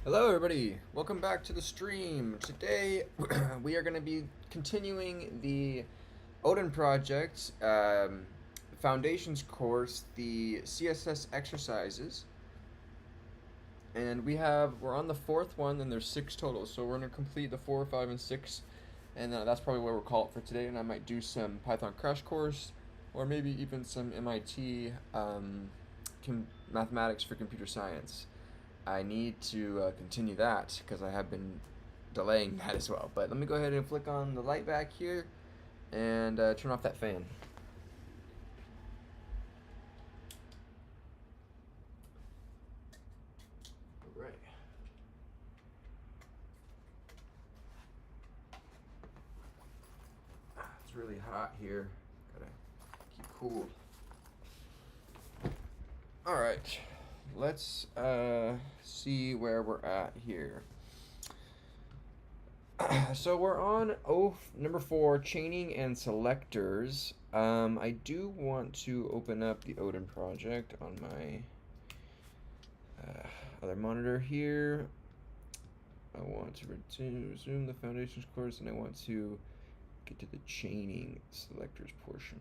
Hello everybody, welcome back to the stream. Today we are going to be continuing the Odin project foundations course, the CSS exercises. And we're on the fourth one and there's six total. So we're going to complete the 4, 5, and 6. And that's probably what we'll call it for today. And I might do some Python crash course or maybe even some MIT mathematics for computer science. I need to continue that because I have been delaying that as well. But let me go ahead and flick on the light back here and turn off that fan. All right. It's really hot here. Gotta keep cool. All right. Let's see where we're at here. So we're on number 4, chaining and selectors. I do want to open up the Odin project on my other monitor here. I want to resume the foundations course, and I want to get to the chaining selectors portion.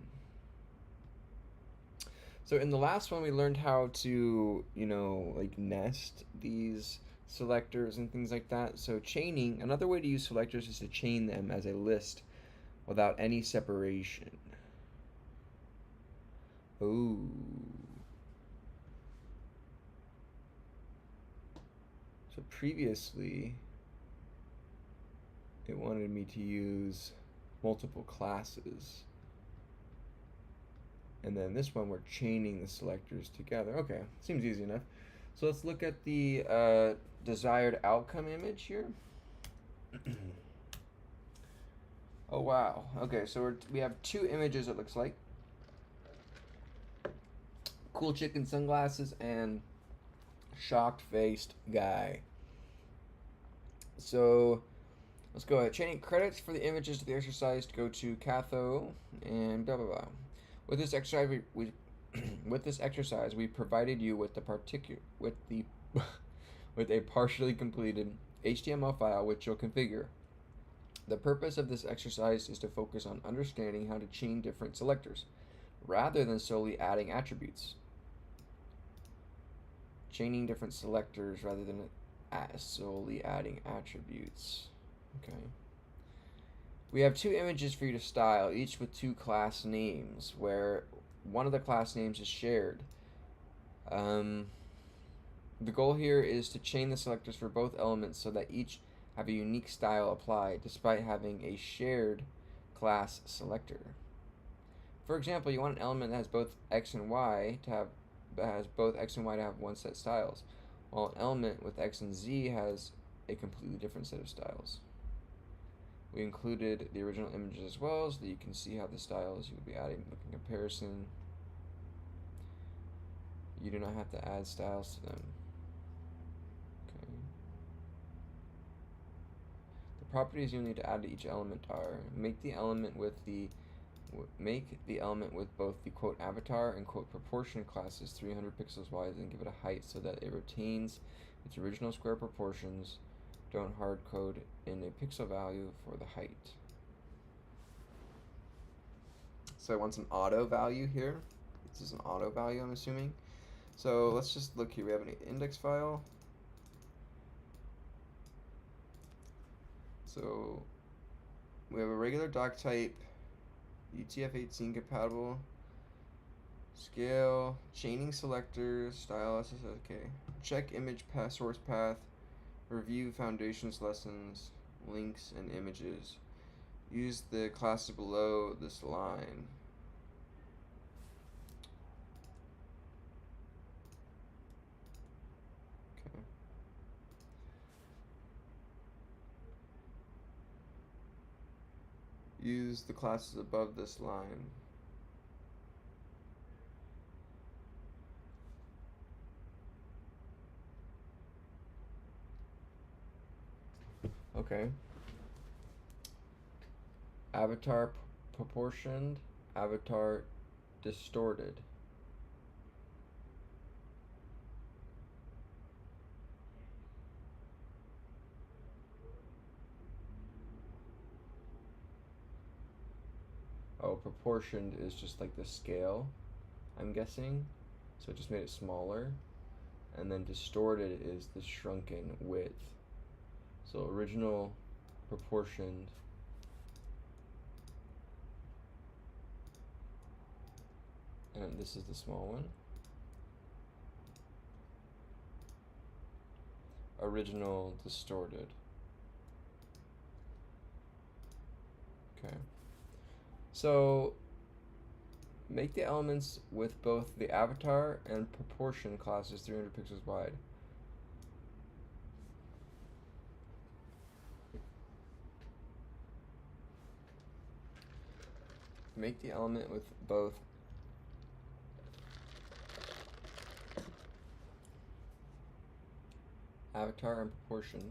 So in the last one, we learned how to, like nest these selectors and things like that. So chaining, another way to use selectors is to chain them as a list without any separation. Oh. So previously, it wanted me to use multiple classes. And then this one, we're chaining the selectors together. Okay, seems easy enough. So let's look at the desired outcome image here. Oh, wow. Okay, so we have two images, it looks like. Cool chicken sunglasses and shocked-faced guy. So let's go ahead. Chaining credits for the images to the exercise to go to Catho and blah, blah, blah. With this exercise, with this exercise, we provided you with with a partially completed HTML file which you'll configure. The purpose of this exercise is to focus on understanding how to chain different selectors, rather than solely adding attributes. Chaining different selectors rather than solely adding attributes. Okay. We have two images for you to style, each with two class names, where one of the class names is shared. The goal here is to chain the selectors for both elements so that each have a unique style applied, despite having a shared class selector. For example, you want an element that has both x and y to have one set styles, while an element with x and z has a completely different set of styles. We included the original images as well, so that you can see how the styles you would be adding look in comparison. You do not have to add styles to them. Okay. The properties you'll need to add to each element are: make the element with both the quote avatar and quote proportion classes 300 pixels wide, and give it a height so that it retains its original square proportions. Don't hard code in a pixel value for the height. So I want some auto value here. This is an auto value, I'm assuming. So let's just look here. We have an index file. So we have a regular doc type, UTF-18 compatible, scale, chaining selectors, style SSS, okay. Check image path, source path, review foundations lessons, links, and images. Use the classes below this line. Okay. Use the classes above this line. Okay. Avatar proportioned, avatar distorted. Oh, proportioned is just like the scale, I'm guessing. So it just made it smaller. And then distorted is the shrunken width. So original proportioned and this is the small one. Original distorted. Okay. So make the elements with both the avatar and proportion classes 300 pixels wide. Make the element with both avatar and proportion.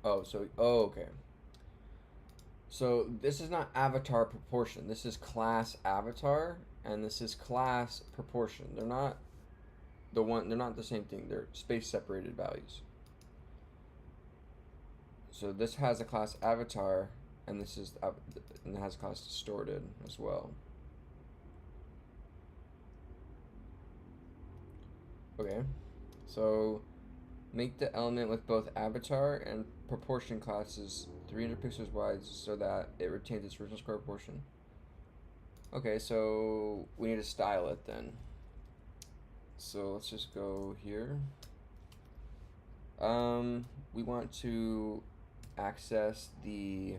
Oh, okay. So this is not avatar proportion. This is class avatar, and this is class proportion. They're not they're not the same thing. They're space separated values. So this has a class avatar, and this is and it has a class distorted as well. Okay, so make the element with both avatar and proportion classes 300 pixels wide so that it retains its original square proportion. Okay, so we need to style it then. So let's just go here. We want to access the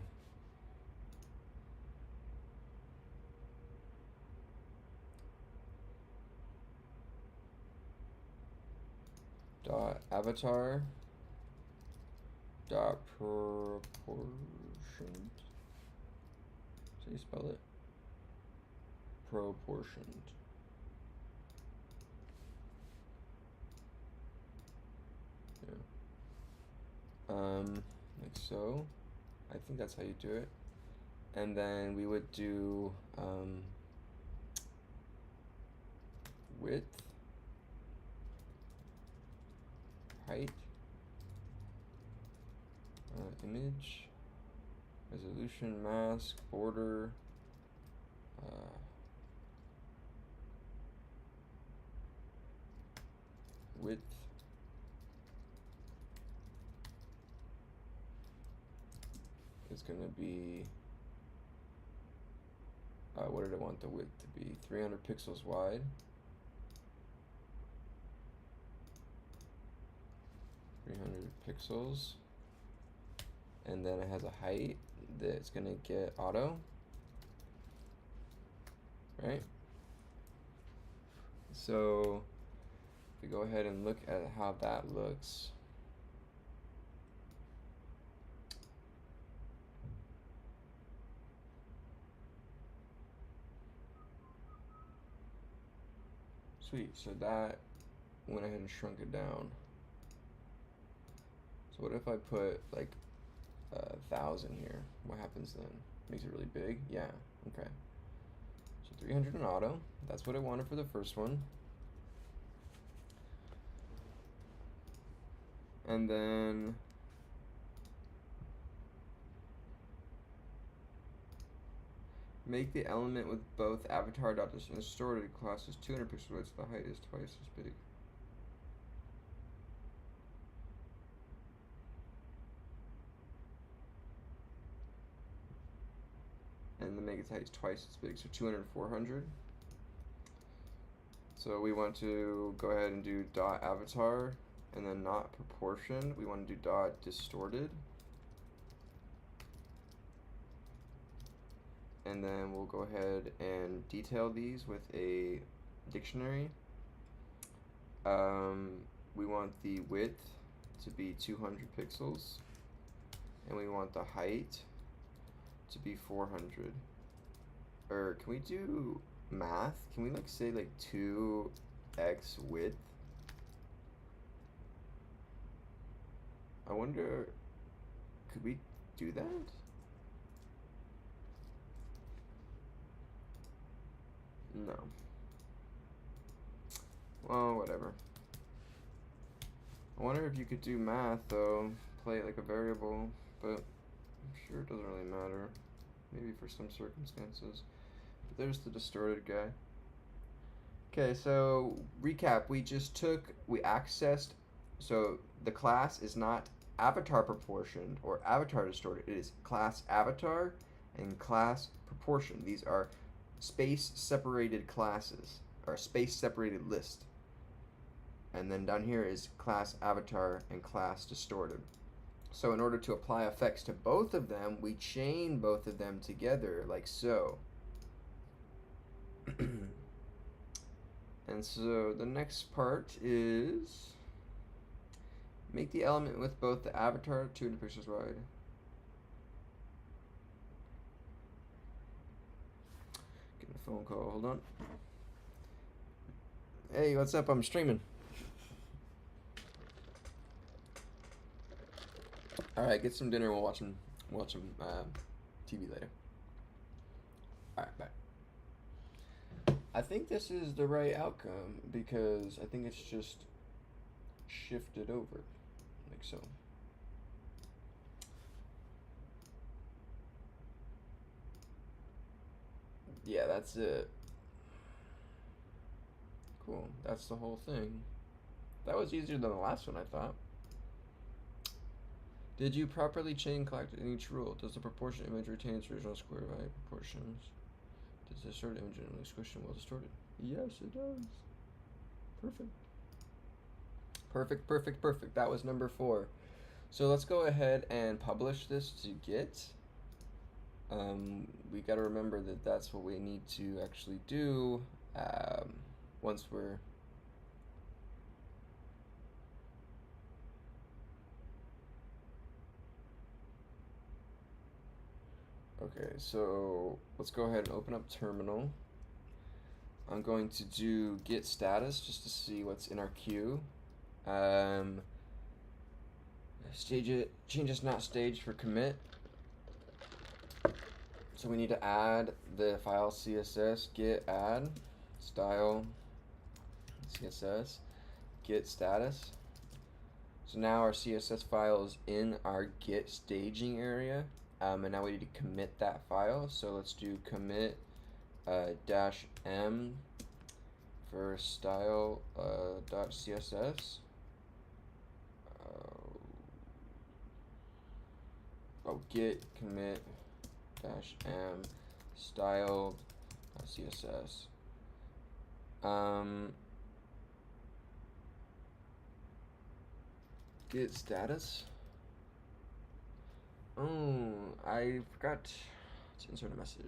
dot avatar dot proportioned. So you spell it? Proportioned. Yeah. Like so. I think that's how you do it. And then we would do width, height, image, resolution, mask, border, width, is going to be, what did I want the width to be? 300 pixels wide. Pixels, and then it has a height that's going to get auto, right? So if we go ahead and look at how that looks, sweet. So that went ahead and shrunk it down. So what if I put like 1,000 here? What happens then? Makes it really big? Yeah, okay. So 300 in auto, that's what I wanted for the first one. And then make the element with both avatar dot distorted classes 200 pixels wide, so the height is twice as big. And then make its height twice as big, so 200 and 400. So we want to go ahead and do dot avatar, and then not proportion. We want to do dot distorted. And then we'll go ahead and detail these with a dictionary. We want the width to be 200 pixels, and we want the height to be 400. Or can we do math? Can we like say like 2x width? I wonder, could we do that? No. Well, whatever. I wonder if you could do math though, play it like a variable, but I'm sure it doesn't really matter. Maybe for some circumstances. But there's the distorted guy. Okay, so recap. We accessed, so the class is not avatar proportioned or avatar distorted. It is class avatar and class proportion. These are space separated classes, or space separated list. And then down here is class avatar and class distorted. So in order to apply effects to both of them, we chain both of them together like so. And so the next part is make the element with both the avatar 200 pixels wide. Getting a phone call, hold on. Hey, what's up? I'm streaming. Alright, get some dinner. We'll watch some TV later. Alright, bye. I think this is the right outcome because I think it's just shifted over like so. Yeah, that's it. Cool. That's the whole thing. That was easier than the last one, I thought. Did you properly chain collect in each rule? Does the proportion image retain its original square value proportions? Does the distorted image generally squished and well distorted? Yes, it does. Perfect. Perfect, perfect, perfect. That was number 4. So let's go ahead and publish this to Git. We got to remember that that's what we need to actually do once we're... Okay, so let's go ahead and open up terminal. I'm going to do git status just to see what's in our queue. Changes not staged for commit. So we need to add the file CSS, git add, style, CSS, git status. So now our CSS file is in our git staging area. And now we need to commit that file. So let's do commit -m for style .css. Git commit -m style .css. Git status. Oh, I forgot to insert a message.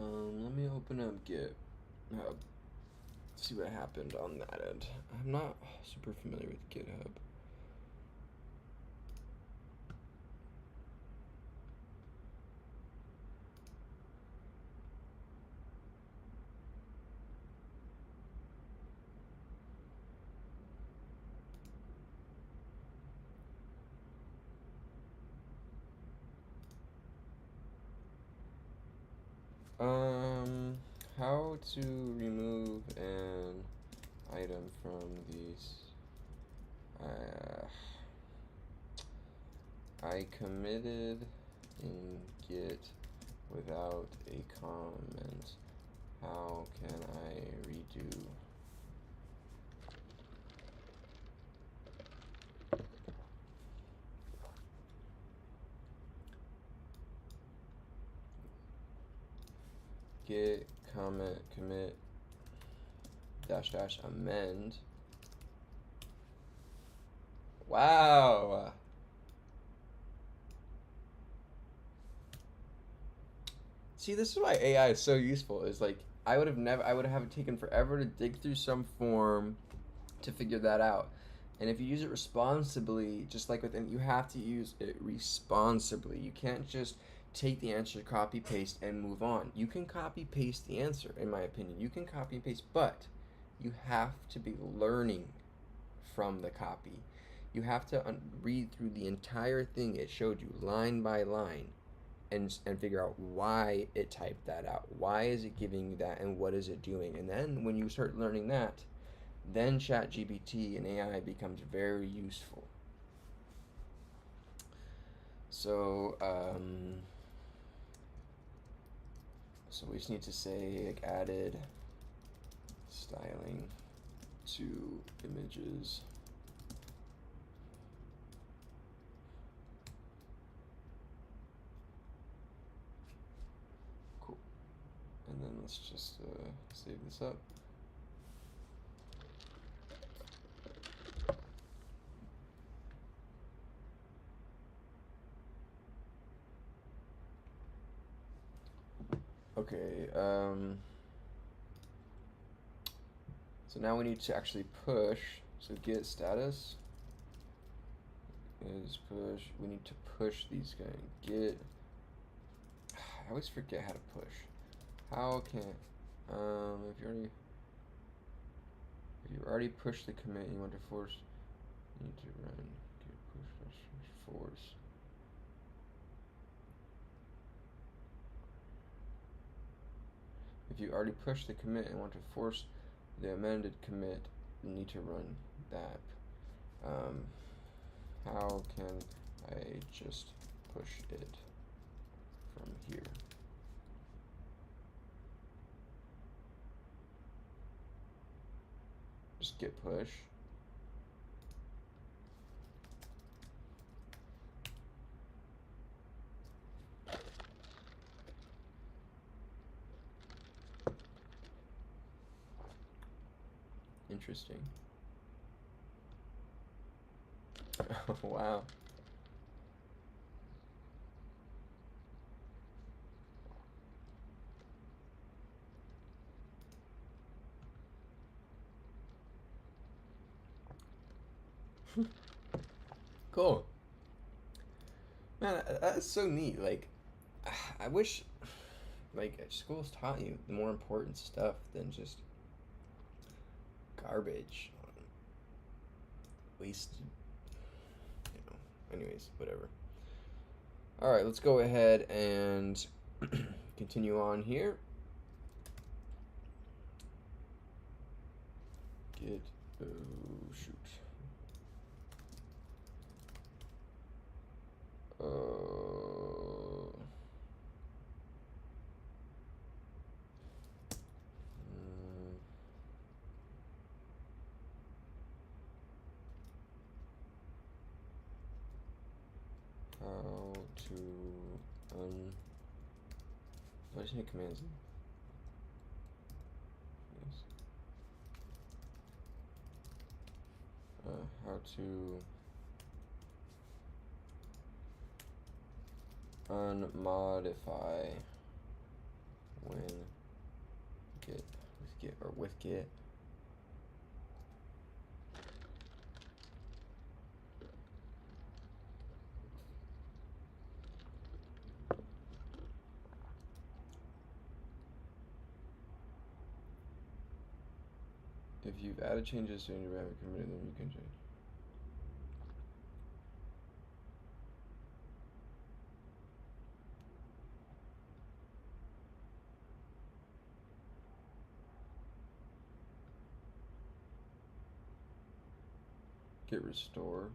Let me open up GitHub. See what happened on that end. I'm not super familiar with GitHub. How to remove an item from these. I committed in Git without a comment. How can I redo? Git comment commit -- amend. Wow. See, this is why AI is so useful. Is like I would have taken forever to dig through some form to figure that out. And if you use it responsibly, just like within, you have to use it responsibly. You can't just take the answer, copy paste, and move on. You can copy paste the answer, in my opinion. You can copy and paste, but you have to be learning from the copy. You have to read through the entire thing it showed you line by line, and figure out why it typed that out. Why is it giving you that, and what is it doing? And then when you start learning that, then ChatGPT and AI becomes very useful. So so we just need to say like added styling to images. Cool. And then let's just save this up. Okay, so now we need to actually push. So get status is push. We need to push these guys. Get. I always forget how to push. How can if you already pushed the commit, you want to force. You need to run get push force. If you already pushed the commit and want to force the amended commit, you need to run that. How can I just push it from here? Just git push. Interesting. Wow. Cool. Man, that's so neat. Like, I wish, like, schools taught you the more important stuff than just garbage, wasted, you know. Anyways, whatever. All right, let's go ahead and continue on here. Get, oh shoot. How to what is it commands? Yes. How to unmodify when with git. If you've added changes to your rabbit committed, then you can change. Git restore.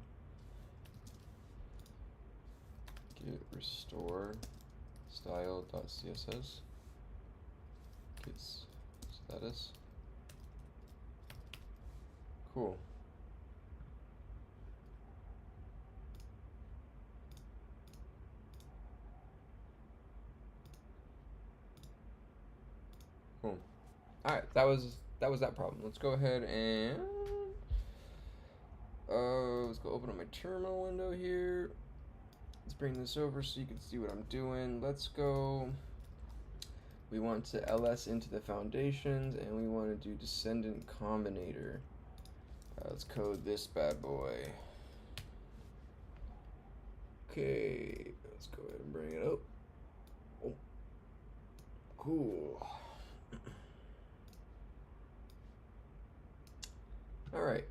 Git restore style.css. Git status. Cool. Cool. All right, that was that problem. Let's go ahead and let's go open up my terminal window here. Let's bring this over so you can see what I'm doing. Let's go. We want to ls into the foundations, and we want to do descendant combinator. Let's code this bad boy. Okay, let's go ahead and bring it up. Oh, cool. All right,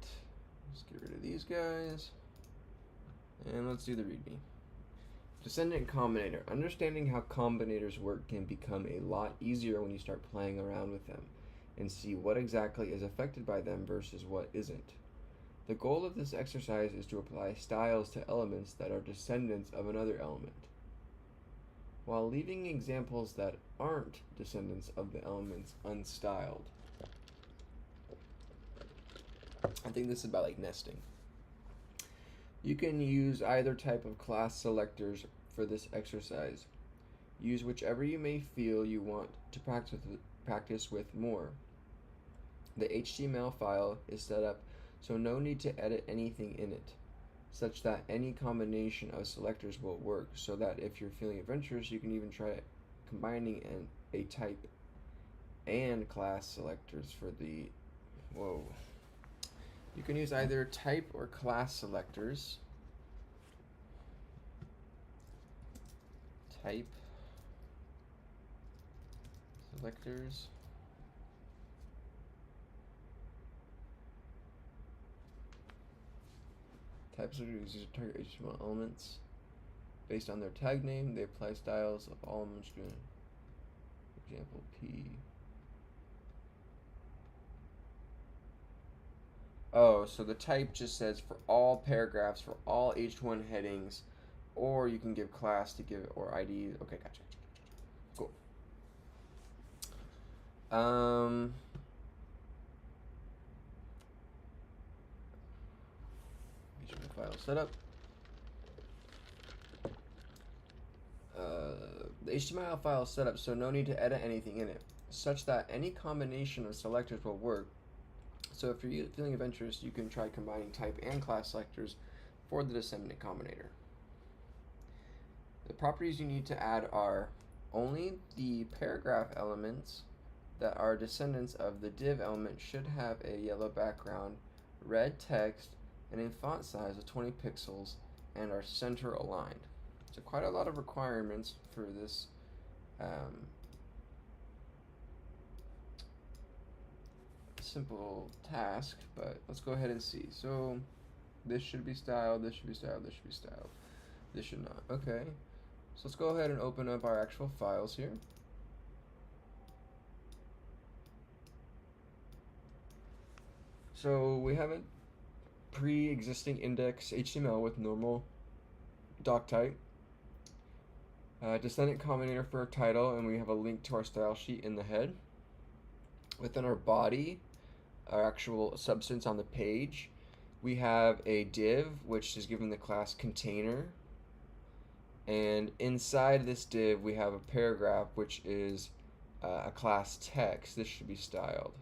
let's get rid of these guys. And let's do the README. Descendant Combinator. Understanding how combinators work can become a lot easier when you start playing around with them and see what exactly is affected by them versus what isn't. The goal of this exercise is to apply styles to elements that are descendants of another element, while leaving examples that aren't descendants of the elements unstyled. I think this is about like nesting. You can use either type of class selectors for this exercise. Use whichever you may feel you want to practice with more. The HTML file is set up so no need to edit anything in it, such that any combination of selectors will work, so that if you're feeling adventurous, you can even try combining a type and class selectors for the, You can use either type or class selectors. Type selectors. Type selectors use target HTML elements. Based on their tag name, they apply styles of all elements. Example P. Oh, so the type just says for all paragraphs, for all H1 headings, or you can give class to give, or ID. Okay, gotcha. Cool. HTML file setup. The HTML file is set up so no need to edit anything in it, such that any combination of selectors will work. So if you're feeling adventurous, you can try combining type and class selectors for the descendant combinator. The properties you need to add are only the paragraph elements that are descendants of the div element should have a yellow background, red text, and a font size of 20 pixels and are center aligned. So quite a lot of requirements for this simple task, but let's go ahead and see. So this should be styled, this should be styled, this should be styled. This should not. Okay. So let's go ahead and open up our actual files here. So we have a pre-existing index HTML with normal doc type. Descendant combinator for our title, and we have a link to our style sheet in the head. Within our body, our actual substance on the page, we have a div, which is given the class container. And inside this div, we have a paragraph, which is a class text. This should be styled.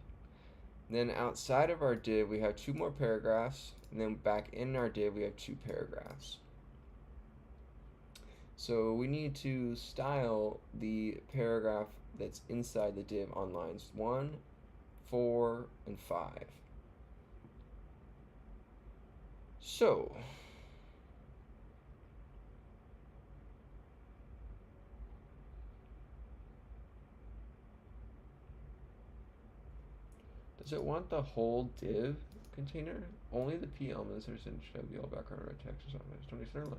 And then outside of our div, we have two more paragraphs. And then back in our div, we have two paragraphs. So we need to style the paragraph that's inside the div on lines 1, 4, and 5. So does it want the whole div container? Only the P elements are should have the yellow background, red text, or something. Just 20 center line.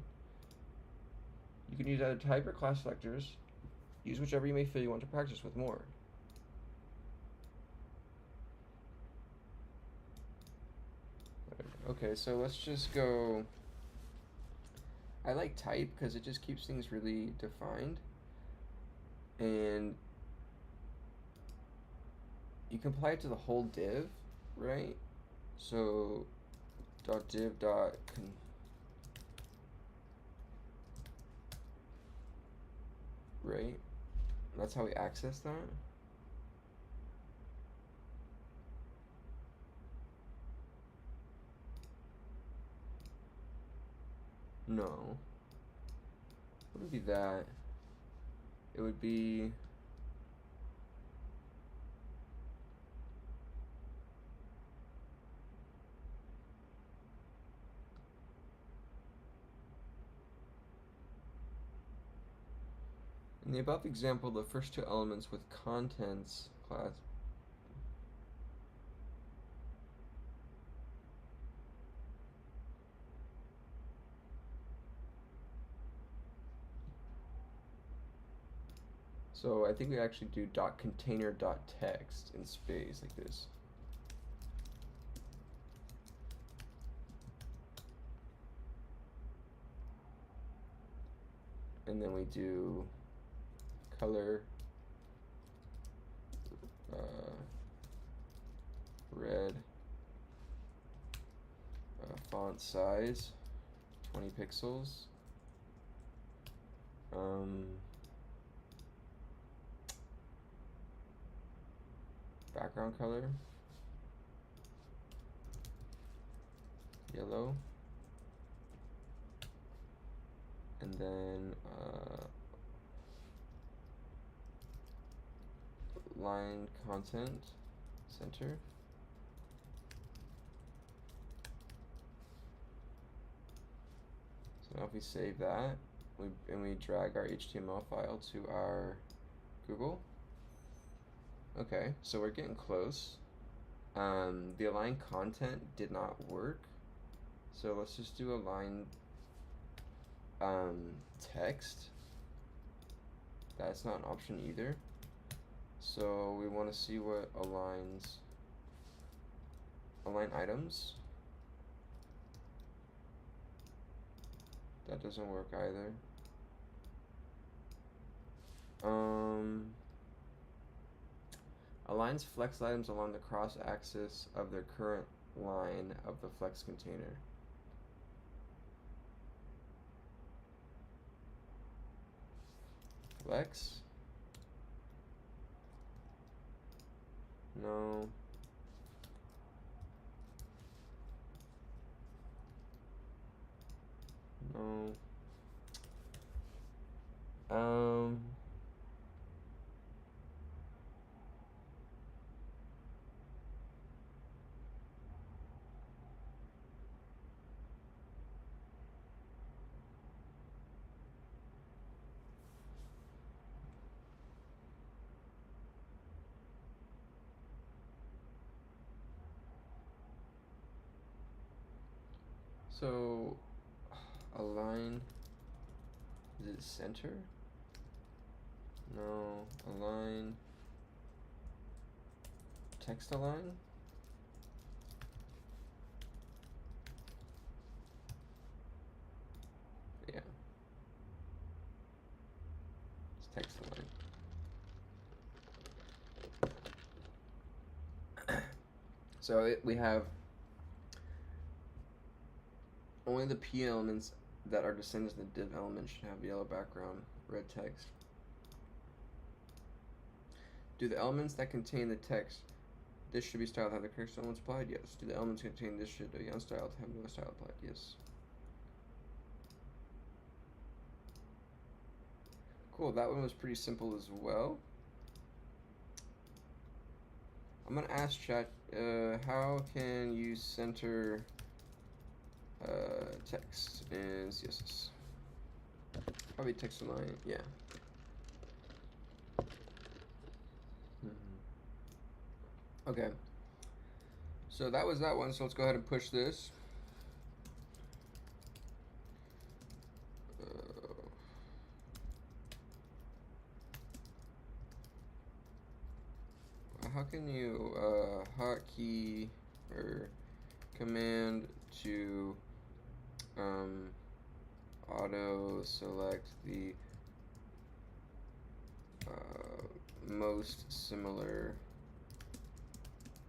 You can use either type or class selectors. Use whichever you may feel you want to practice with more. Okay, so let's just go. I like type because it just keeps things really defined. And you can apply it to the whole div, right? So .div right? That's how we access that. No. It wouldn't be that. It would be in the above example, the first two elements with contents class So I think we actually do .container.text in space like this. And then we do color red, font size 20 pixels, background color yellow, and then line content center. So now if we save that, and we drag our HTML file to our Google. Okay, so we're getting close. The align content did not work, so let's just do align text. That's not an option either. So we want to see what align items. That doesn't work either. Aligns flex items along the cross axis of their current line of the flex container. Flex? No. No. So, align, is it center? No, align, text align? Yeah. It's text align. So we have only the P elements that are descendants of the div element should have yellow background, red text. Do the elements that contain the text, this should be styled, have the correct elements applied? Yes. Do the elements contain this should be unstyled, have no style applied? Yes. Cool, that one was pretty simple as well. I'm gonna ask chat, how can you center text in CSS? Probably text align, yeah. Okay, so that was that one, so let's go ahead and push this. How can you hotkey or command to auto select the most similar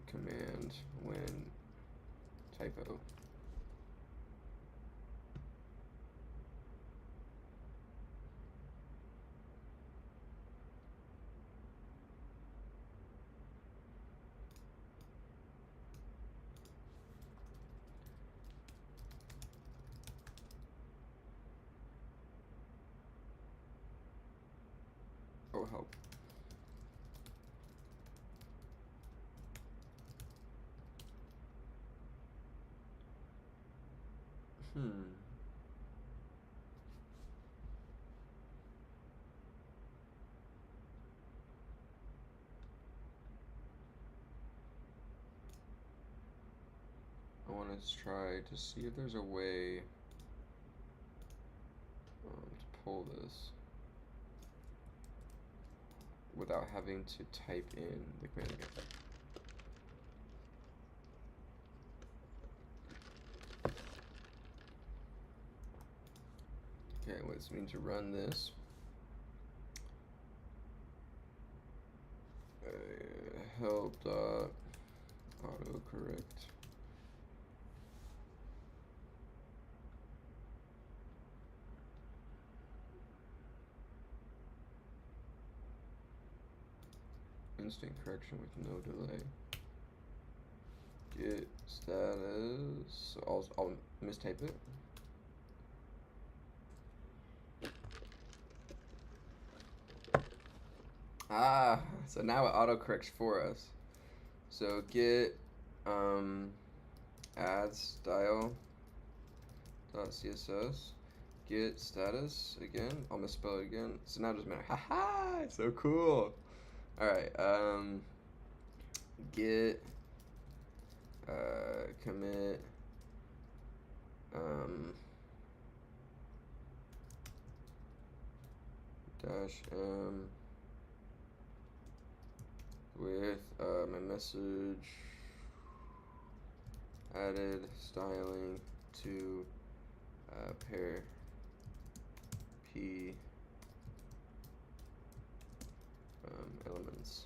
command when typo? Oh, help. I want to try to see if there's a way to pull this. without having to type in the command again. Okay, let's need to run this. Help dot autocorrect. Instant correction with no delay. Get status. I'll mistype it. Ah, so now it autocorrects for us. So get add style dot CSS. Get status again. I'll misspell it again. So now it doesn't matter. Haha, it's so cool. Alright, get commit -m with my message added styling to pair p elements.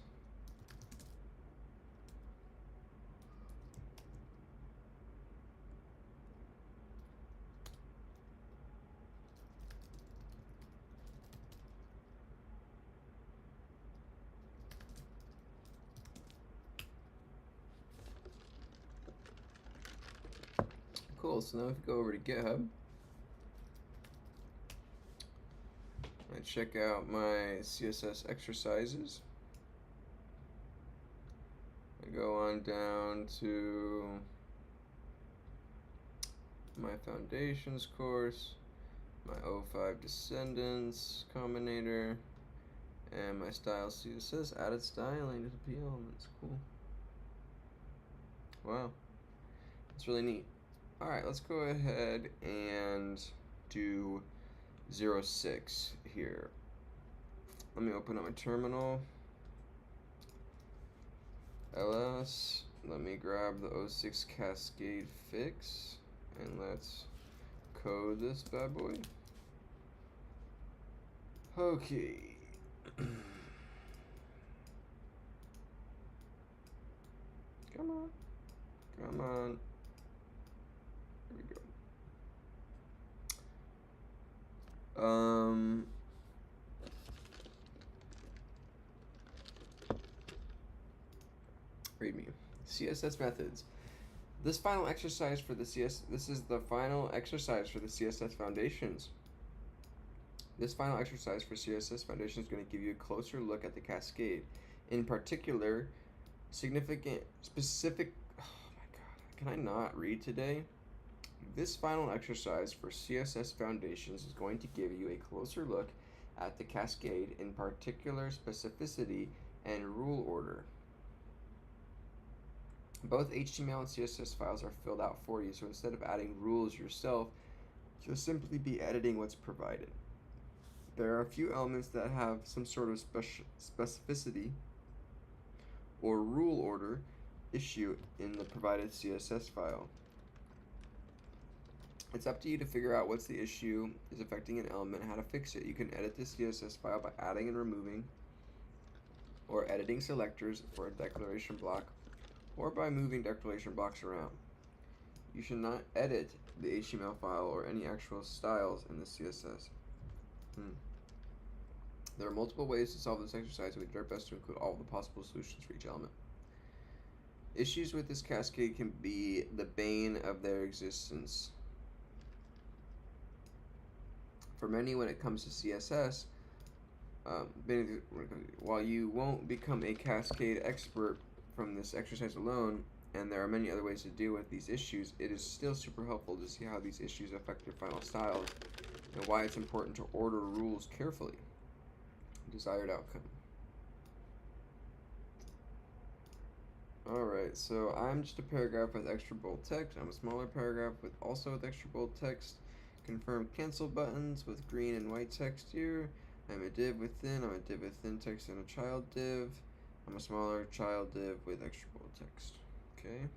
Cool, so now if you go over to GitHub, I check out my CSS exercises. I go on down to my foundations course, my 05 descendants combinator, and my style CSS added styling to the P elements. Cool. Wow, that's really neat. All right, let's go ahead and do 06 here. Let me open up my terminal. ls, let me grab the 06 cascade fix, and let's code this bad boy. Okay. Come on. Come on. Here we go. Read me. CSS methods. This is the final exercise for the CSS Foundations. This final exercise for CSS Foundation is going to give you a closer look at the cascade. In particular, specific. Oh my god, can I not read today? This final exercise for CSS Foundations is going to give you a closer look at the cascade, in particular specificity and rule order. Both HTML and CSS files are filled out for you, so instead of adding rules yourself, you'll simply be editing what's provided. There are a few elements that have some sort of specificity or rule order issue in the provided CSS file. It's up to you to figure out what's the issue is affecting an element and how to fix it. You can edit the CSS file by adding and removing, or editing selectors for a declaration block, or by moving declaration blocks around. You should not edit the HTML file or any actual styles in the CSS. There are multiple ways to solve this exercise, and we do our best to include all of the possible solutions for each element. Issues with this cascade can be the bane of their existence. For many, when it comes to CSS, while you won't become a cascade expert from this exercise alone, and there are many other ways to deal with these issues, it is still super helpful to see how these issues affect your final styles and why it's important to order rules carefully. Desired outcome. Alright, so I'm just a paragraph with extra bold text. I'm a smaller paragraph with extra bold text. Confirm cancel buttons with green and white text here. I'm a div within. I'm a div within text and a child div. I'm a smaller child div with extra bold text. Okay.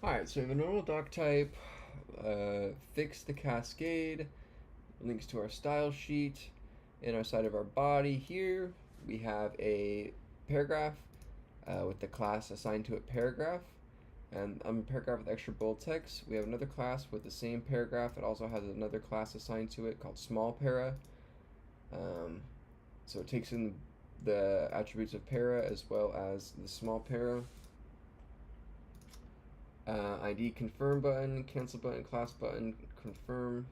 Alright, so we have a normal doc type, fix the cascade, links to our style sheet. In our side of our body here, we have a paragraph with the class assigned to it paragraph. And a paragraph with extra bold text. We have another class with the same paragraph. It also has another class assigned to it called small para. So it takes in the attributes of para as well as the small para. ID confirm button, cancel button, class button, confirm.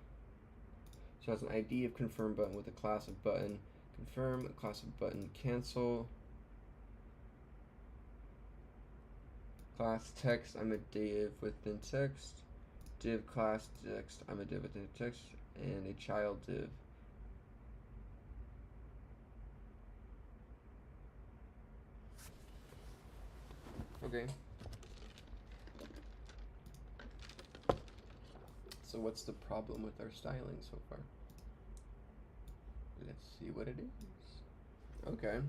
So it has an ID of confirm button with a class of button confirm, a class of button cancel. Class text, I'm a div within text. Div class text, I'm a div within text. And a child div. Okay. So what's the problem with our styling so far? Let's see what it is. Okay.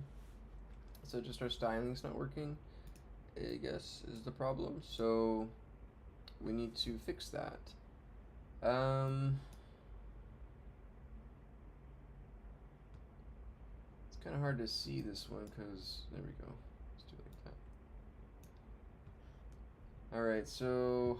So just our styling's not working, I guess, is the problem. So we need to fix that. It's kind of hard to see this one because, there we go. Let's do it like that. Alright, so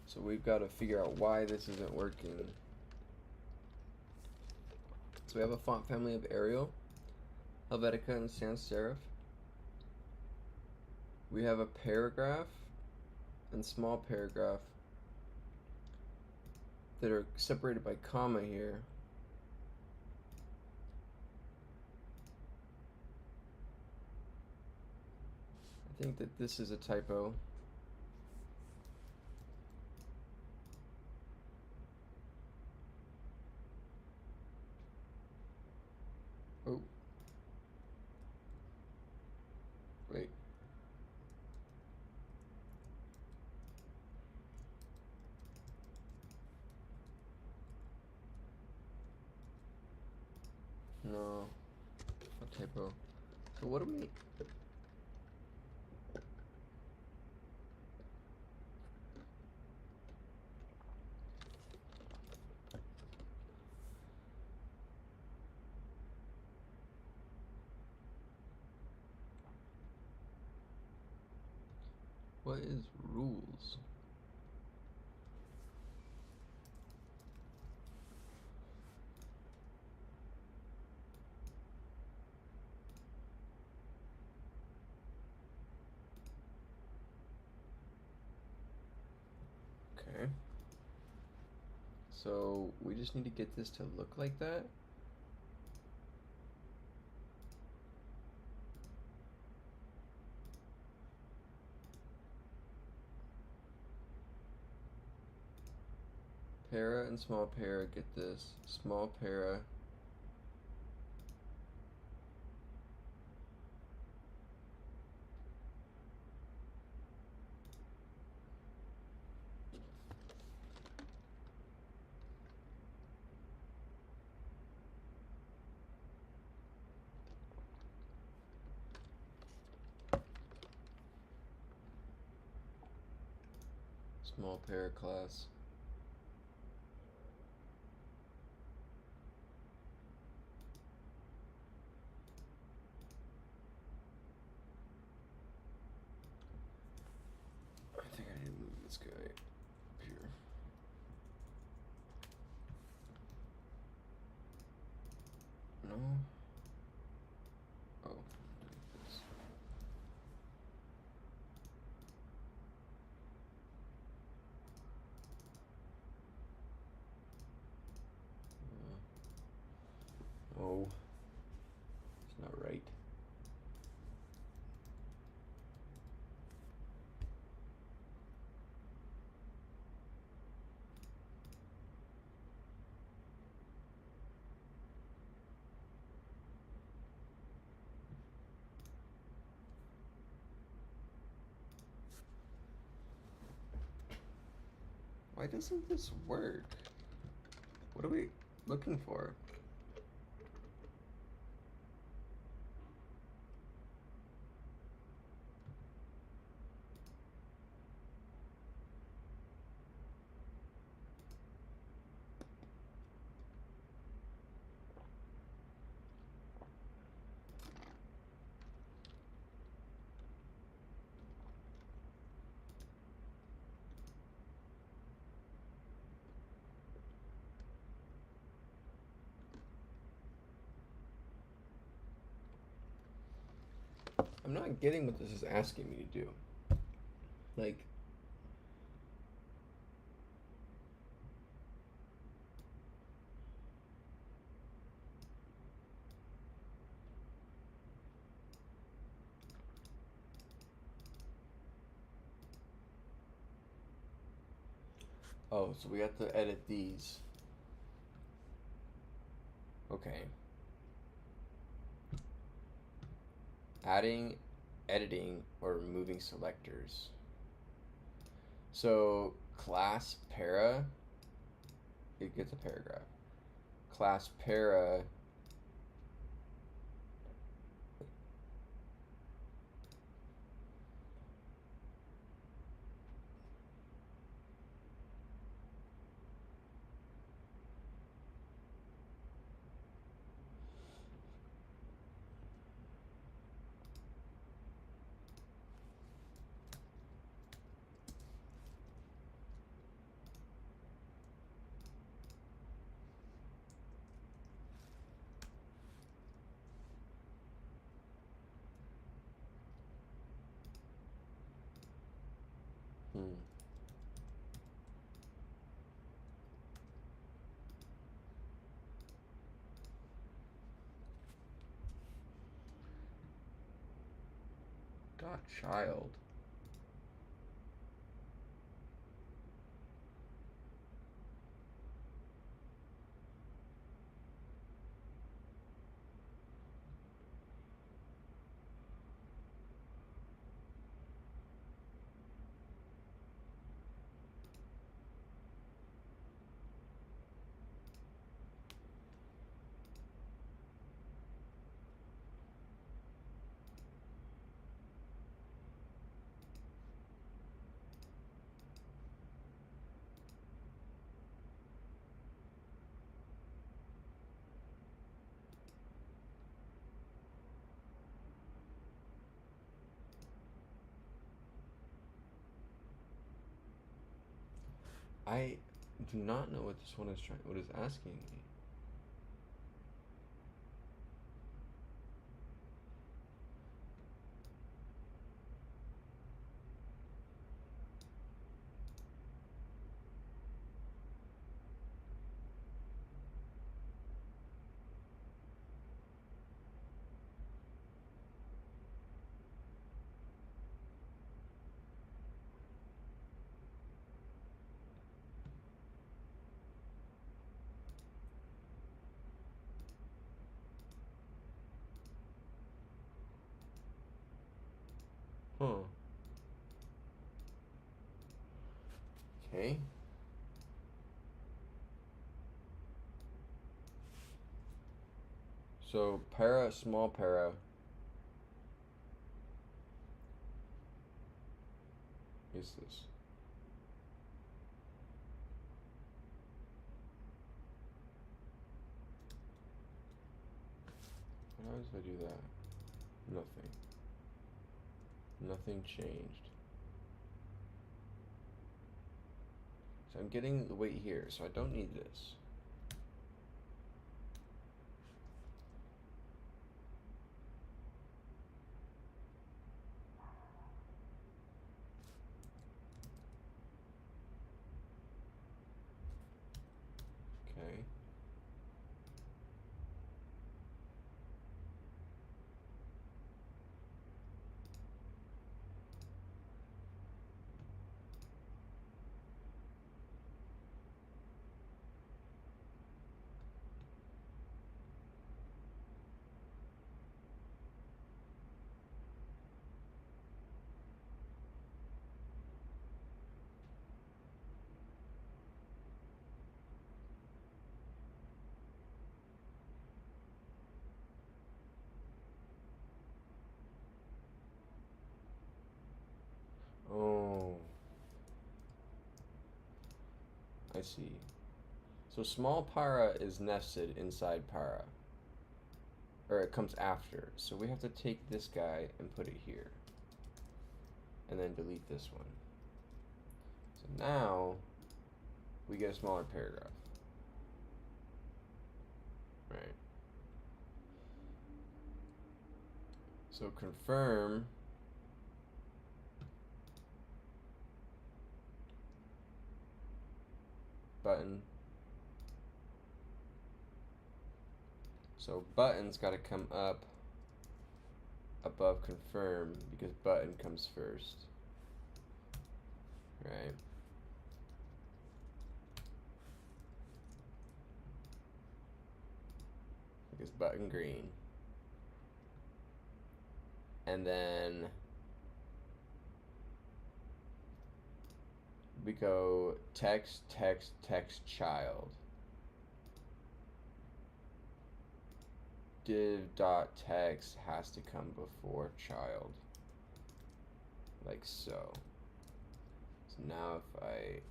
so we've got to figure out why this isn't working. So we have a font family of Arial, Helvetica, and sans serif. We have a paragraph and small paragraph that are separated by comma here. I think that this is a typo. Oh. Wait. No. A typo. So what do we... What is rules? Okay. So we just need to get this to look like that. Para and small para get this. Small para. Small para class. I think I need to move this guy up here. No. Oh, like this. Why doesn't this work? What are we looking for? I'm not getting what this is asking me to do. Like, oh, so we have to edit these. Okay. Adding, editing, or removing selectors. So class para, it gets a paragraph. Class para, hmm. Dot child. I do not know what this one is trying, what is asking me. Huh. Okay. So para, small para. Is this? How does I do that? Nothing. Nothing changed. So I'm getting the weight here, so I don't need this. Okay. see. So small para is nested inside para. Or it comes after. So we have to take this guy and put it here. And then delete this one. So now we get a smaller paragraph. Right. So confirm button. So button's got to come up above confirm because button comes first. Right. Because button green. And then we go text, text, text, child. Div.text has to come before child. Like so. So now if I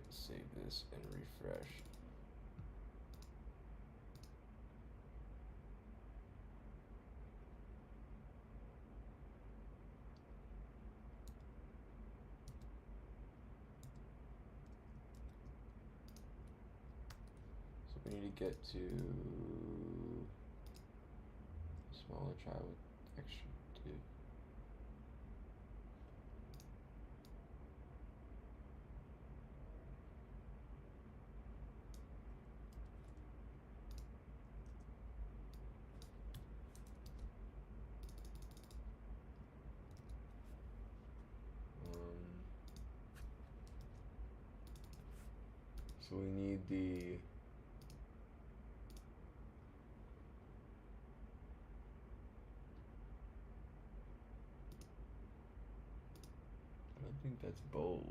save this and refresh. So we need to get to smaller child with extra div. So we need the I don't think that's bold.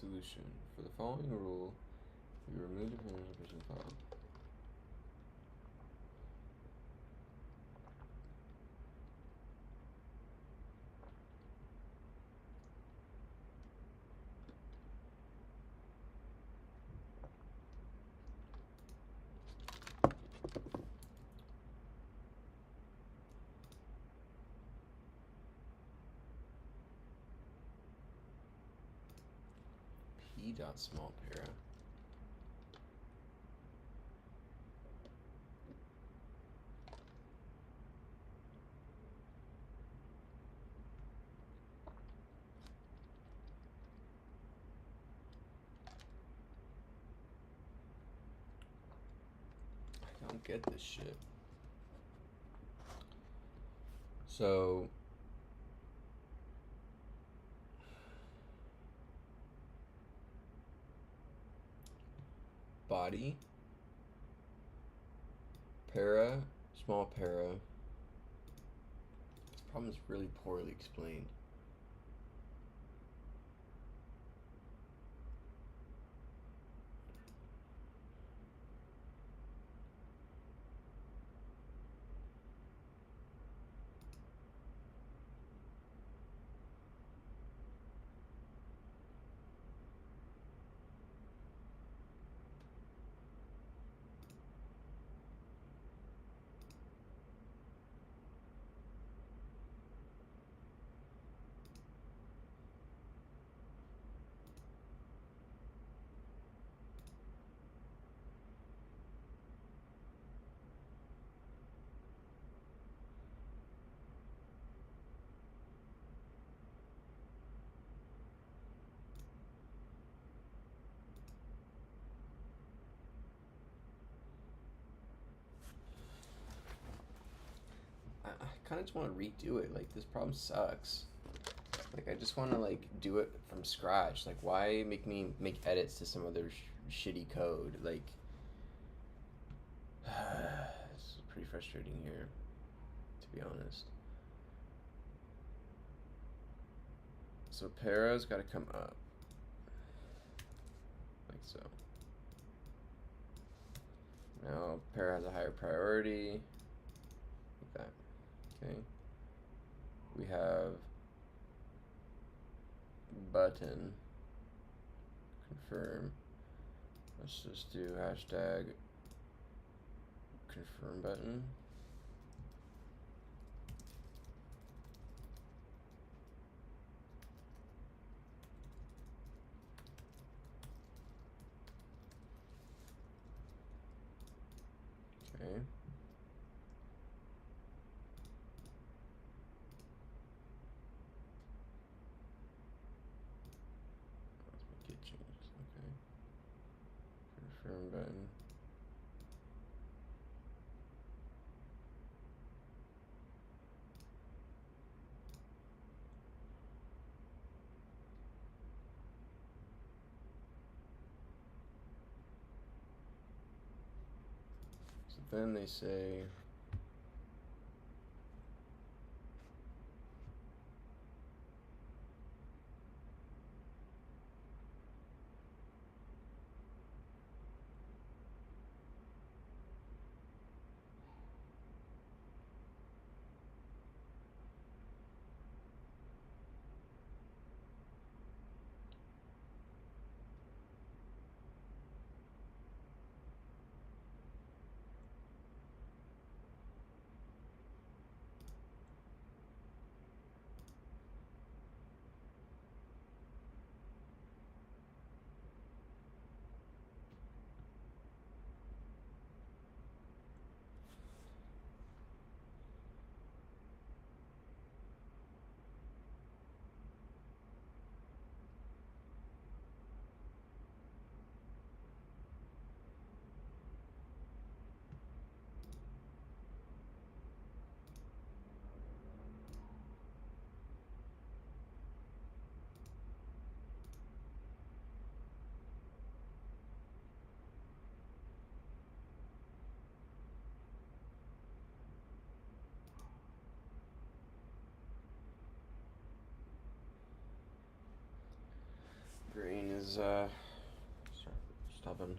Solution. For the following rule, we remove the person file. P dot small para. I don't get this shit. So body, para, small para. This problem is really poorly explained. kind of just want to redo it. Like, this problem sucks. Like, I just want to, like, do it from scratch. Like, why make me make edits to some other shitty code? Like, it's pretty frustrating here, to be honest. So para's got to come up. Like so. Now, para has a higher priority. Like that. Okay. We have button. Confirm. Let's just do hashtag confirm button. Okay. Let's make it change. Okay. Confirm button. So then they say green is stubborn.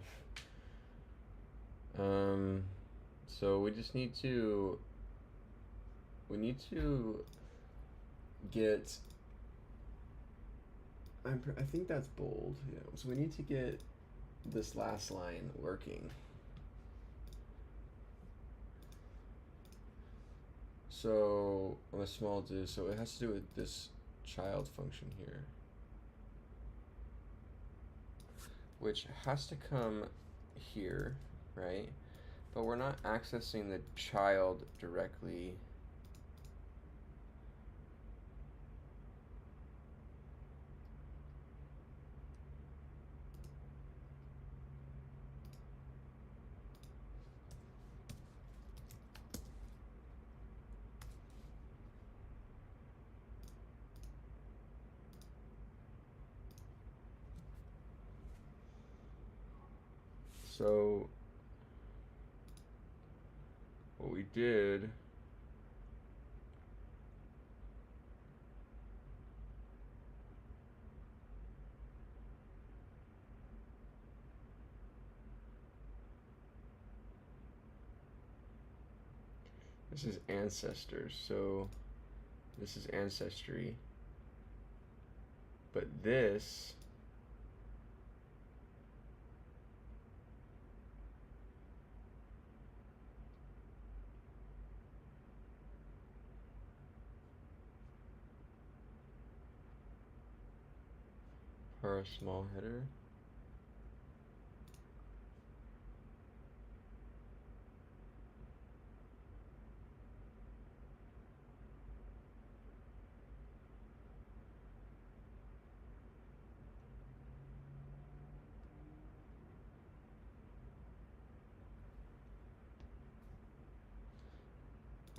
So we just need to get I think that's bold. Yeah. So we need to get this last line working. So on a small do, so it has to do with this child function here, which has to come here, right? But we're not accessing the child directly. So what we did this is ancestors, so this is ancestry, but this are a small header.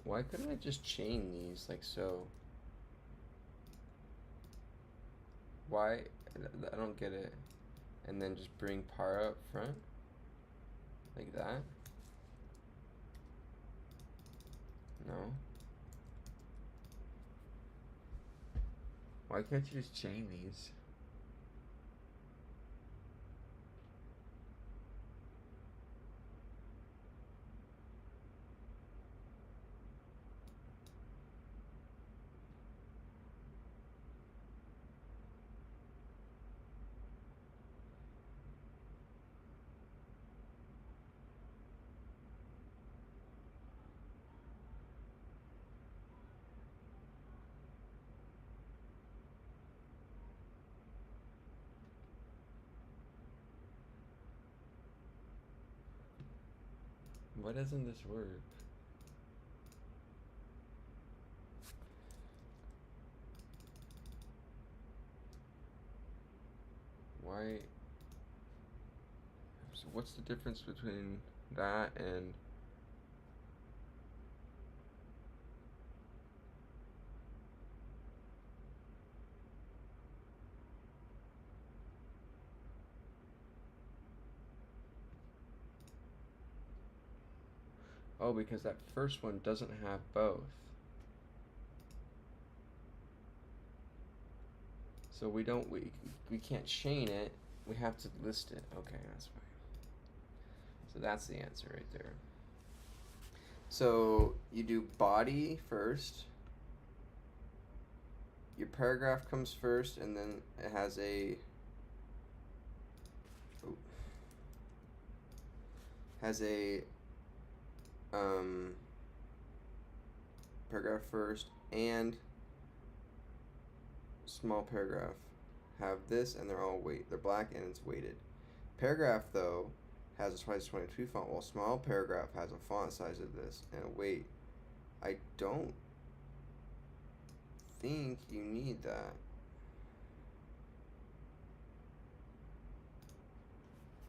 Why couldn't I just chain these like so? Why? I don't get it. And then just bring para up front? Like that? No? Why can't you just chain these? Why doesn't this work? Why? So what's the difference between that and... Oh, because that first one doesn't have both. So we can't chain it. We have to list it. Okay, that's fine. So that's the answer right there. So you do body first. Your paragraph comes first, and then it has a paragraph first and small paragraph have this, and they're black and it's weighted. Paragraph though has a size 22 font, while small paragraph has a font size of this and a weight. I don't think you need that.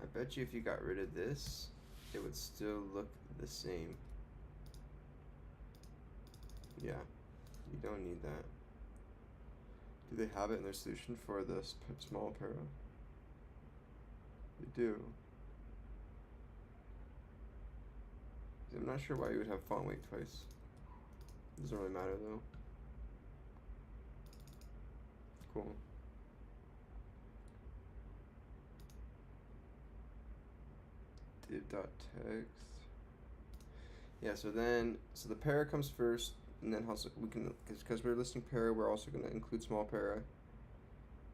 I bet you if you got rid of this, it would still look the same. Yeah, you don't need that. Do they have it in their solution for the small paragraph? They do. I'm not sure why you would have font weight twice. Doesn't really matter though. Cool. Div.text. Yeah, so the para comes first, and then also we can, because we're listing para, we're also going to include small para.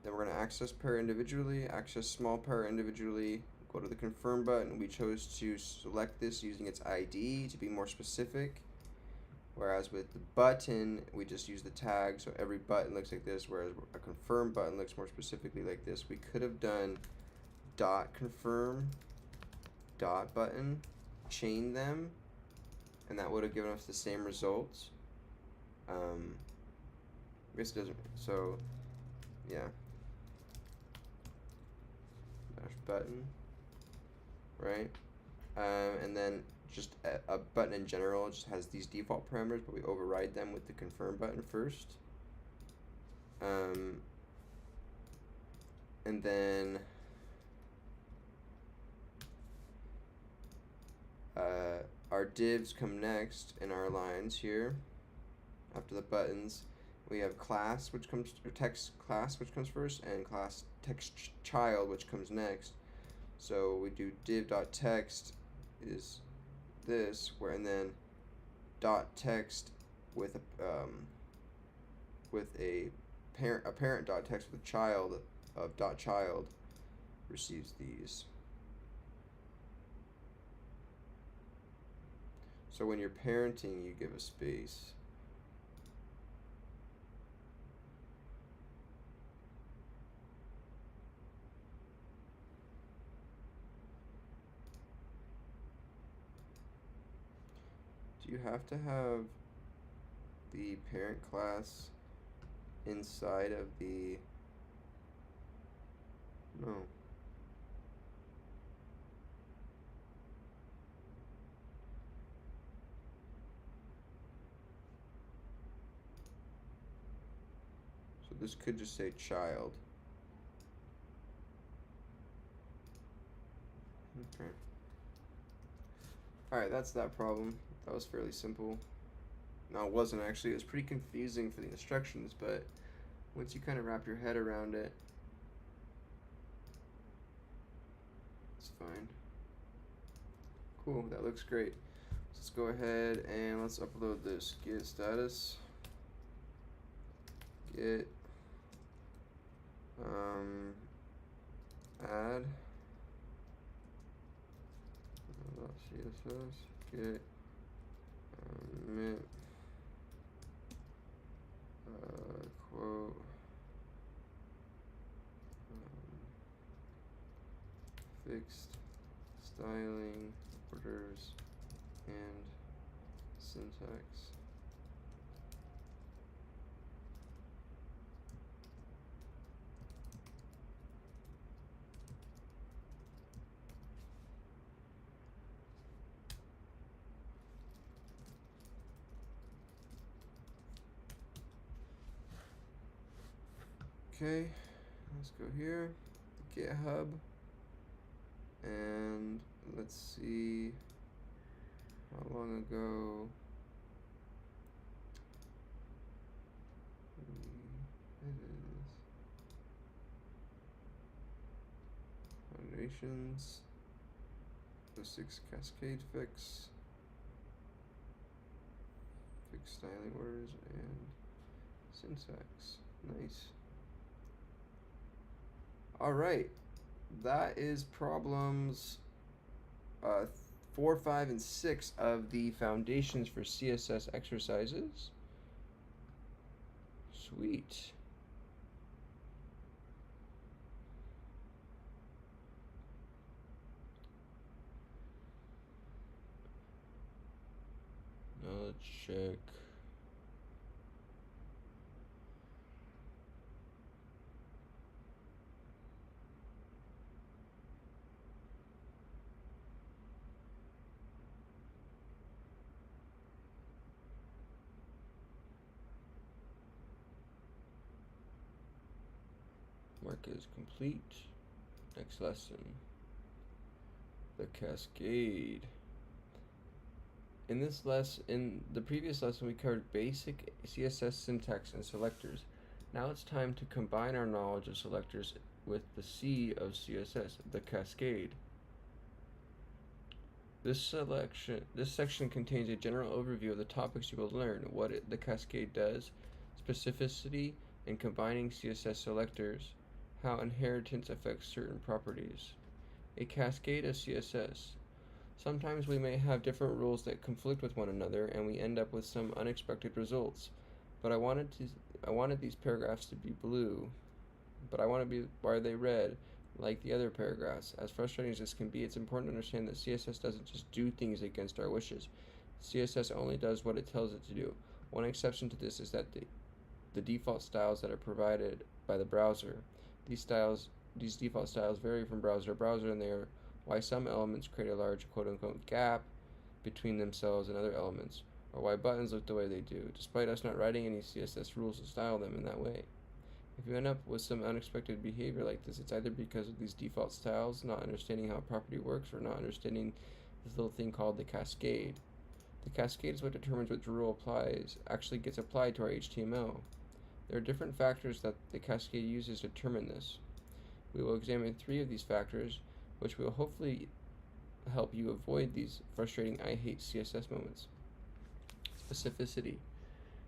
Then we're going to access para individually, access small para individually, go to the confirm button. We chose to select this using its ID to be more specific, whereas with the button, we just use the tag, so every button looks like this, whereas a confirm button looks more specifically like this. We could have done dot confirm, dot button, chain them, and that would have given us the same results. I guess it doesn't, so yeah. Dash button, right? And then just a button in general just has these default parameters, but we override them with the confirm button first. And then our divs come next in our lines here. After the buttons, we have class, which comes, or text class, which comes first, and class text child, which comes next. So we do div.text is this, where, and then dot text with a parent dot text with a child of dot child receives these. So when you're parenting, you give a space. Do you have to have the parent class inside of the... No. this could just say child. Okay. Alright, that's that problem. That was fairly simple. No, it wasn't actually. It was pretty confusing for the instructions, but once you kind of wrap your head around it, it's fine. Cool, that looks great. Let's go ahead and let's upload this. Get status. Get add .css. Get quote fixed styling orders and syntax. Okay, let's go here, GitHub, and let's see how long ago foundations, the 6 cascade fix styling orders and syntax. Nice. All right, that is problems 4, 5, and 6 of the foundations for CSS exercises. Sweet. Now let's check. Mark is complete. Next lesson. The cascade. In the previous lesson, we covered basic CSS syntax and selectors. Now it's time to combine our knowledge of selectors with the C of CSS, the cascade. This section contains a general overview of the topics you will learn, what the cascade does, specificity, and combining CSS selectors, how inheritance affects certain properties. A cascade of CSS. Sometimes we may have different rules that conflict with one another, and we end up with some unexpected results. But I wanted these paragraphs to be blue, but why are they red, like the other paragraphs? As frustrating as this can be, it's important to understand that CSS doesn't just do things against our wishes. CSS only does what it tells it to do. One exception to this is that the default styles that are provided by the browser. These default styles vary from browser to browser, and they are why some elements create a large quote-unquote gap between themselves and other elements, or why buttons look the way they do, despite us not writing any CSS rules to style them in that way. If you end up with some unexpected behavior like this, it's either because of these default styles, not understanding how a property works, or not understanding this little thing called the cascade. The cascade is what determines which rule actually gets applied to our HTML. There are different factors that the cascade uses to determine this. We will examine 3 of these factors, which will hopefully help you avoid these frustrating I hate CSS moments. Specificity.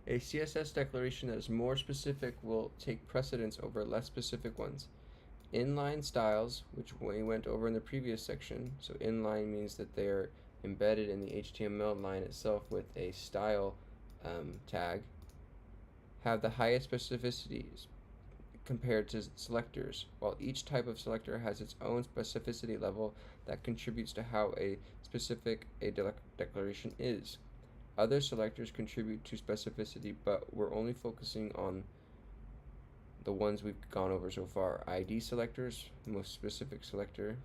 A CSS declaration that is more specific will take precedence over less specific ones. Inline styles, which we went over in the previous section, so inline means that they are embedded in the HTML line itself with a style tag, have the highest specificities compared to selectors, while each type of selector has its own specificity level that contributes to how specific a declaration is. Other selectors contribute to specificity, but we're only focusing on the ones we've gone over so far. ID selectors, most specific selector,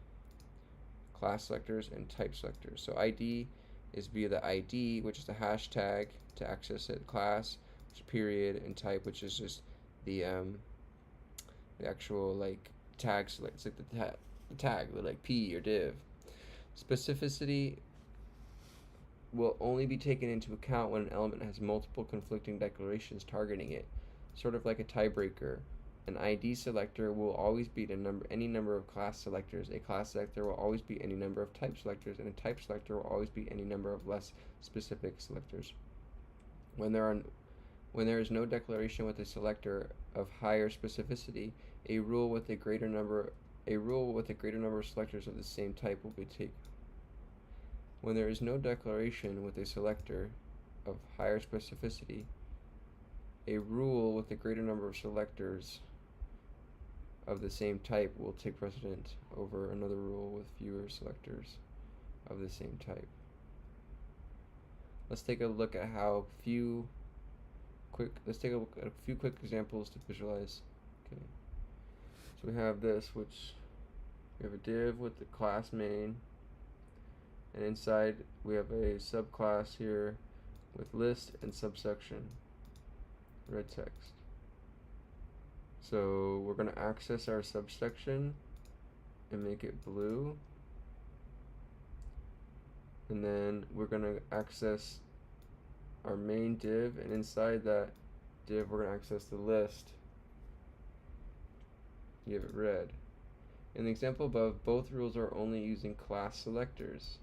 class selectors, and type selectors. So ID is via the ID, which is the hashtag to access it, class, which is period, and type, which is just the actual like tag select. It's like the tag, like p or div. Specificity will only be taken into account when an element has multiple conflicting declarations targeting it, sort of like a tiebreaker. An ID selector will always be any number of class selectors. A class selector will always be any number of type selectors, and a type selector will always be any number of less specific selectors. When there is no declaration with a selector of higher specificity, a rule with a greater number of selectors of the same type will be taken. When there is no declaration with a selector of higher specificity, a rule with a greater number of selectors of the same type will take precedent over another rule with fewer selectors of the same type. Let's take a look at a few quick examples to visualize. Okay. So we have this, which we have a div with the class main, and inside we have a subclass here with list and subsection, red text. So we're going to access our subsection and make it blue, and then we're going to access our main div, and inside that div we're going to access the list, give it red. In the example above, both rules are only using class selectors,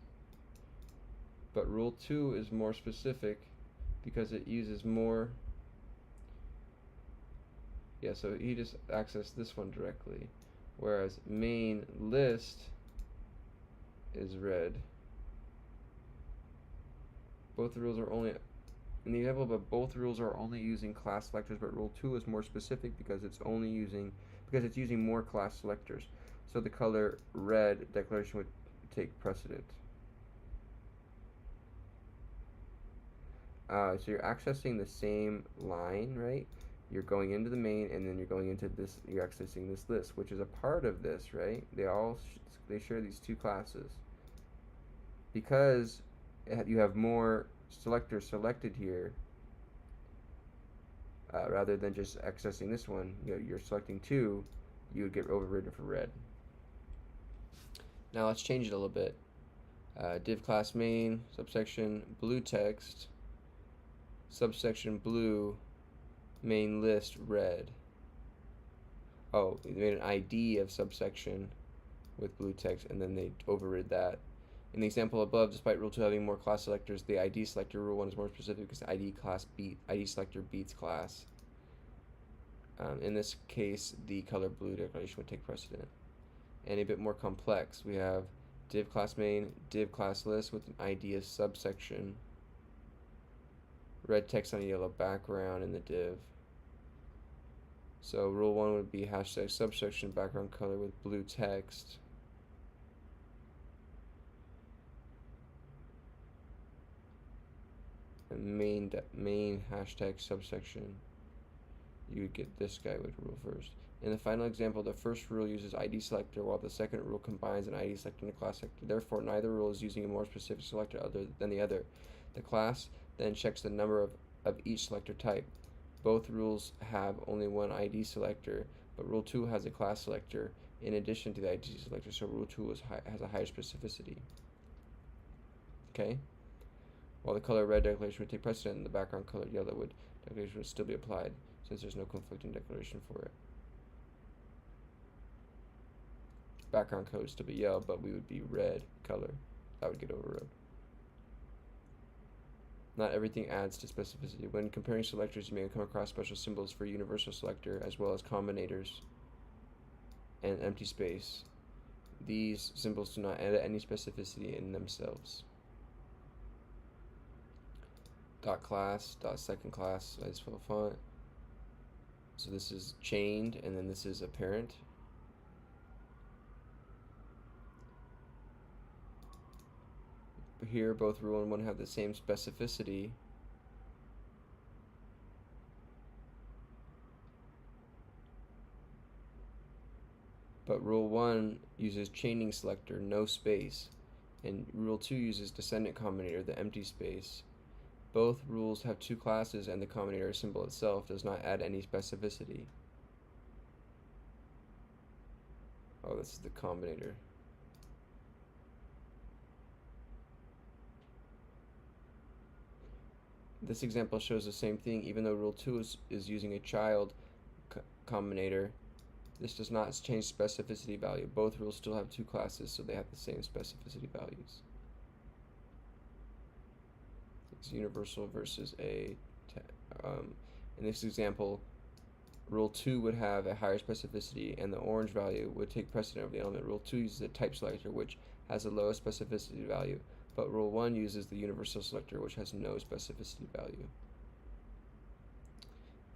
but rule 2 is more specific because it uses more. So he just accessed this one directly, whereas main list is red. Both rules are only, in the example above, both rules are only using class selectors, but rule 2 is more specific because it's using more class selectors. So the color red declaration would take precedent. So you're accessing the same line, right? You're going into the main, and then you're going into this. You're accessing this list, which is a part of this, right? They share these two classes. Because you have more selectors selected here, rather than just accessing this one, you're selecting 2. You would get overridden for red. Now let's change it a little bit. Div class main subsection blue text, subsection blue, main list red. Oh, they made an ID of subsection with blue text, and then they overrid that. In the example above, despite rule 2 having more class selectors, the ID selector rule 1 is more specific because ID selector beats class. In this case, the color blue declaration would take precedent. And a bit more complex, we have div class main, div class list with an ID of subsection, red text on a yellow background in the div. So rule 1 would be hashtag subsection background color with blue text. And main hashtag subsection, you would get this guy with rule first. In the final example, the first rule uses ID selector, while the second rule combines an ID selector and a class selector. Therefore, neither rule is using a more specific selector other than the other. The class then checks the number of each selector type. Both rules have only one ID selector, but rule 2 has a class selector in addition to the ID selector, so rule 2 has a higher specificity. Okay? While the color red declaration would take precedent, the background color yellow declaration would still be applied, since there's no conflicting declaration for it. Background color would still be yellow, but we would be red color. That would get overrode. Not everything adds to specificity. When comparing selectors, you may come across special symbols for universal selector, as well as combinators and empty space. These symbols do not add any specificity in themselves. Dot class, dot second class, size full font. So this is chained, and then this is a parent. Here, both rule and 1 have the same specificity. But rule 1 uses chaining selector, no space, and rule 2 uses descendant combinator, the empty space. Both rules have two classes, and the combinator symbol itself does not add any specificity. Oh, this is the combinator. This example shows the same thing. Even though rule 2 is using a child combinator, this does not change specificity value. Both rules still have two classes, so they have the same specificity values. It's universal versus a... in this example, rule 2 would have a higher specificity, and the orange value would take precedent over the element. Rule 2 uses a type selector, which has the lowest specificity value, but rule 1 uses the universal selector, which has no specificity value.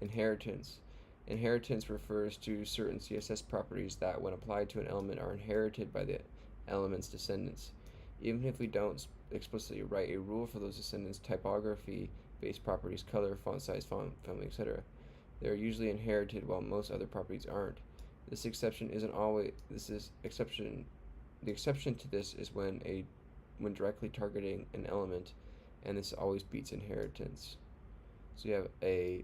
Inheritance. Inheritance refers to certain CSS properties that, when applied to an element, are inherited by the element's descendants. Even if we don't explicitly write a rule for those descendants, typography-based properties, color, font size, font family, etc., they are usually inherited, while most other properties aren't. This exception isn't always. The exception to this is when directly targeting an element, and this always beats inheritance. So you have a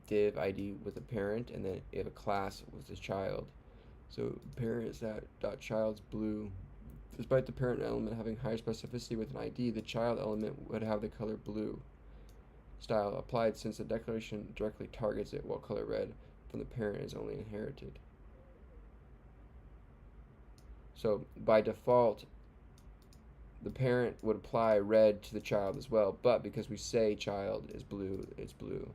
div ID with a parent, and then you have a class with a child. So parent is that dot child's blue. Despite the parent element having higher specificity with an ID, the child element would have the color blue style applied, since the declaration directly targets it, while color red from the parent is only inherited. So by default, the parent would apply red to the child as well, but because we say child is blue, it's blue.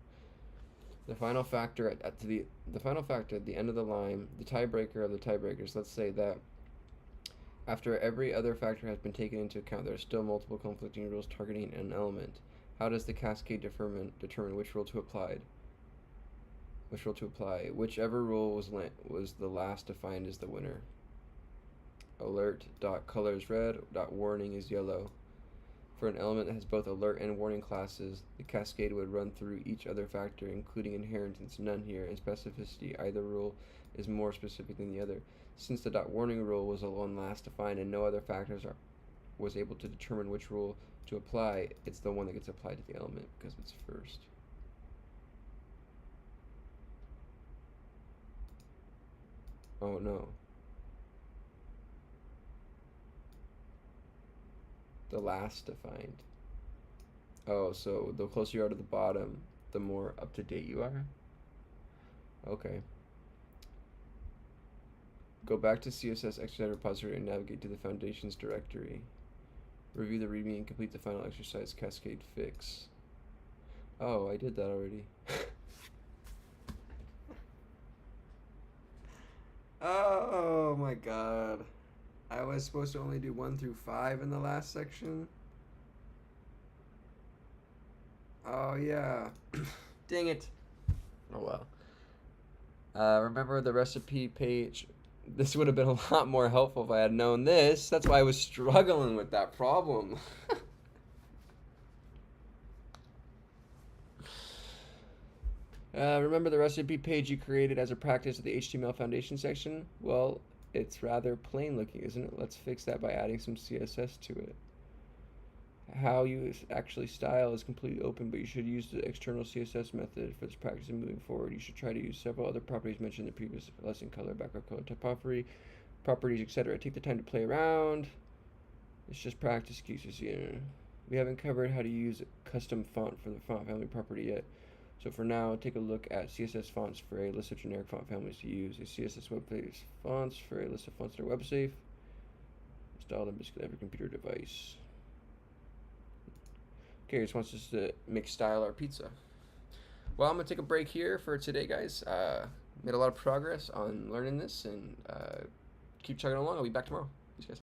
The final factor at the end of the line, the tiebreaker of the tiebreakers. Let's say that after every other factor has been taken into account, there are still multiple conflicting rules targeting an element. How does the cascade determine which rule to apply? Whichever rule was the last defined is the winner. Alert.color is red, .warning is yellow. For an element that has both alert and warning classes, the cascade would run through each other factor, including inheritance, none here, and specificity. Either rule is more specific than the other. Since the .warning rule was the one last defined and no other factors was able to determine which rule to apply, it's the one that gets applied to the element because it's first. Oh no. The last defined. Oh, so the closer you are to the bottom, the more up to date you are? Okay. Go back to CSS exercise repository and navigate to the foundations directory. Review the README and complete the final exercise cascade fix. Oh, I did that already. Oh my god. I was supposed to only do 1 through 5 in the last section. Oh yeah. Dang it. Oh well. Remember the recipe page? This would have been a lot more helpful if I had known this. That's why I was struggling with that problem. Remember the recipe page you created as a practice of the HTML foundation section? Well, it's rather plain looking, isn't it? Let's fix that by adding some CSS to it. How you actually style is completely open, but you should use the external CSS method for this practice. And moving forward, you should try to use several other properties mentioned in the previous lesson: color, background color, typography, properties, etc. Take the time to play around. It's just practice cases, you know. We haven't covered how to use a custom font for the font family property yet. So for now, take a look at CSS fonts for a list of generic font families to use. A CSS web-based fonts for a list of fonts that are web-safe. Install them basically every computer device. Okay, just wants us to make style our pizza. Well, I'm going to take a break here for today, guys. Made a lot of progress on learning this, and keep chugging along. I'll be back tomorrow.